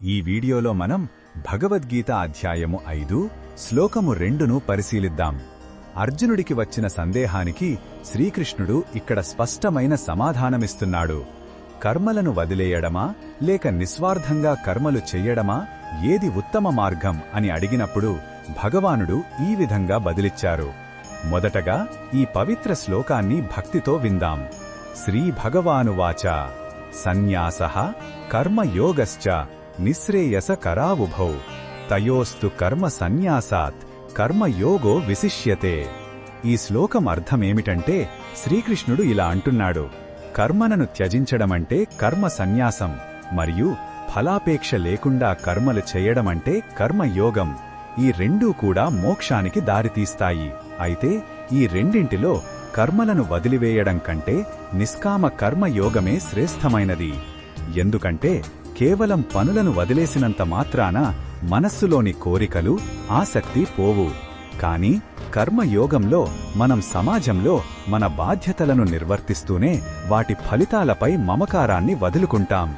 ఈ వీడియోలో మనం భగవద్గీత అధ్యాయము 5 శ్లోకము 2ను పరిశీలిద్దాం. అర్జునుడికి వచ్చిన సందేహానికి శ్రీకృష్ణుడు ఇక్కడ స్పష్టమైన సమాధానమిస్తున్నాడు. కర్మలను వదిలేయడమా లేక నిస్వార్థంగా కర్మలు చెయ్యడమా ఏది ఉత్తమ మార్గం అని అడిగినప్పుడు భగవానుడు ఈ విధంగా బదిలిచ్చారు. మొదటగా ఈ పవిత్ర శ్లోకాన్ని భక్తితో విందాం. శ్రీ భగవానువాచ సన్యాసః కర్మయోగశ్చ నిశ్రేయసకరావుభౌ తయోస్తు కర్మ సన్యాసాత్ కర్మయోగో విశిష్యతే. ఈ శ్లోకం అర్థమేమిటంటే శ్రీకృష్ణుడు ఇలా అంటున్నాడు, కర్మలను త్యజించడమంటే కర్మ సన్యాసం మరియు ఫలాపేక్ష లేకుండా కర్మలు చేయడమంటే కర్మయోగం. ఈ రెండూ కూడా మోక్షానికి దారితీస్తాయి. అయితే ఈ రెండింటిలో కర్మలను వదిలివేయడం కంటే నిష్కామ కర్మయోగమే శ్రేష్టమైనది. ఎందుకంటే కేవలం పనులను వదిలేసినంత మాత్రాన మనస్సులోని కోరికలు, ఆసక్తి పోవు. కాని కర్మయోగంలో మనం సమాజంలో మన బాధ్యతలను నిర్వర్తిస్తూనే వాటి ఫలితాలపై మమకారాన్ని వదులుకుంటాం.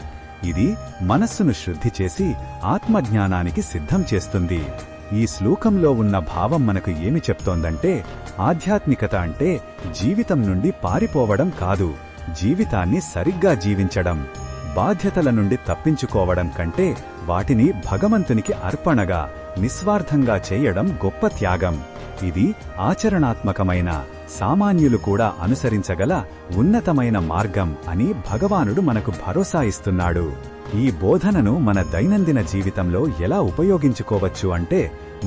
ఇది మనస్సును శుద్ధి చేసి ఆత్మజ్ఞానానికి సిద్ధం చేస్తుంది. ఈ శ్లోకంలో ఉన్న భావం మనకు ఏమి చెప్తోందంటే, ఆధ్యాత్మికత అంటే జీవితం నుండి పారిపోవడం కాదు, జీవితాన్ని సరిగ్గా జీవించడం. బాధ్యతల నుండి తప్పించుకోవడం కంటే వాటిని భగవంతునికి అర్పణగా, నిస్వార్థంగా చేయడం గొప్ప త్యాగం. ఇది ఆచరణాత్మకమైన, సామాన్యులు కూడా అనుసరించగల ఉన్నతమైన మార్గం అని భగవానుడు మనకు భరోసా ఇస్తున్నాడు. ఈ బోధనను మన దైనందిన జీవితంలో ఎలా ఉపయోగించుకోవచ్చు అంటే,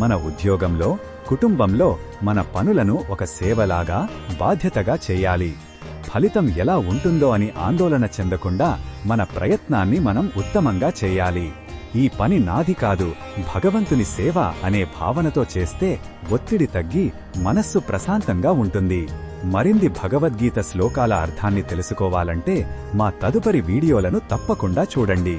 మన ఉద్యోగంలో, కుటుంబంలో మన పనులను ఒక సేవలాగా, బాధ్యతగా చేయాలి. ఫలితం ఎలా ఉంటుందో అని ఆందోళన చెందకుండా మన ప్రయత్నాన్ని మనం ఉత్తమంగా చేయాలి. ఈ పని నాది కాదు, భగవంతుని సేవ అనే భావనతో చేస్తే ఒత్తిడి తగ్గి మనస్సు ప్రశాంతంగా ఉంటుంది. మరిన్ని భగవద్గీత శ్లోకాల అర్థాన్ని తెలుసుకోవాలంటే మా తదుపరి వీడియోలను తప్పకుండా చూడండి.